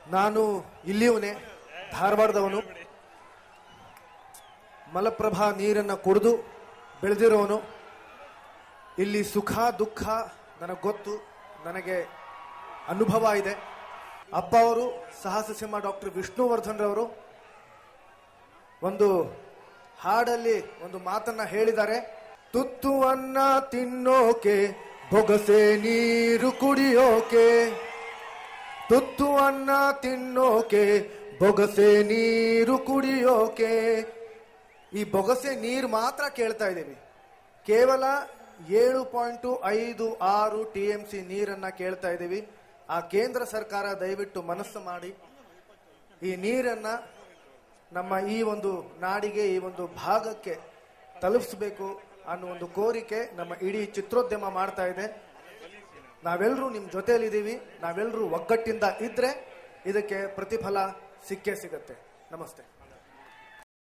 ನಾನು ಇಲ್ಲಿಯವನೇ, ಧಾರವಾಡದವನು. ಮಲಪ್ರಭಾ ನೀರನ್ನು ಕುಡಿದು ಬೆಳೆದಿರೋನು. ಇಲ್ಲಿ ಸುಖ ದುಃಖ ನನಗೆ ಗೊತ್ತು, ನನಗೆ ಅನುಭವ ಇದೆ. ಅಪ್ಪ ಅವರು ಸಾಹಸ ಸಿಂಹ ಡಾಕ್ಟರ್ ವಿಷ್ಣುವರ್ಧನ್ ರವರು ಒಂದು ಹಾಡಲ್ಲಿ ಒಂದು ಮಾತನ್ನ ಹೇಳಿದ್ದಾರೆ. ತುತ್ತು ಅನ್ನ ತಿನ್ನೋಕೆ, ಬೊಗಸೆ ನೀರು ಕುಡಿಯೋಕೆ. ತುತ್ತು ಅನ್ನ ತಿನ್ನೋಕೆ, ಬೊಗಸೆ ನೀರು ಕುಡಿಯೋಕೆ. ಈ ಬೊಗಸೆ ನೀರು ಮಾತ್ರ ಕೇಳ್ತಾ ಇದ್ದೀವಿ. ಕೇವಲ 7.56 TMC ನೀರನ್ನ ಕೇಳ್ತಾ ಇದ್ದೀವಿ. ಆ ಕೇಂದ್ರ ಸರ್ಕಾರ ದಯವಿಟ್ಟು ಮನಸ್ಸು ಮಾಡಿ ಈ ನೀರನ್ನ ನಮ್ಮ ಈ ಒಂದು ನಾಡಿಗೆ, ಈ ಒಂದು ಭಾಗಕ್ಕೆ ತಲುಪಿಸಬೇಕು ಅನ್ನೋ ಒಂದು ಕೋರಿಕೆ ನಮ್ಮ ಇಡೀ ಚಿತ್ರೋದ್ಯಮ ಮಾಡ್ತಾ ಇದೆ. ನಾವೆಲ್ಲರೂ ನಿಮ್ಮ ಜೊತೆಯಲ್ಲಿದ್ದೀವಿ. ನಾವೆಲ್ಲರೂ ಒಗ್ಗಟ್ಟಿಂದ ಇದ್ರೆ ಇದಕ್ಕೆ ಪ್ರತಿಫಲ ಸಿಕ್ಕೇ ಸಿಗತ್ತೆ. ನಮಸ್ತೆ.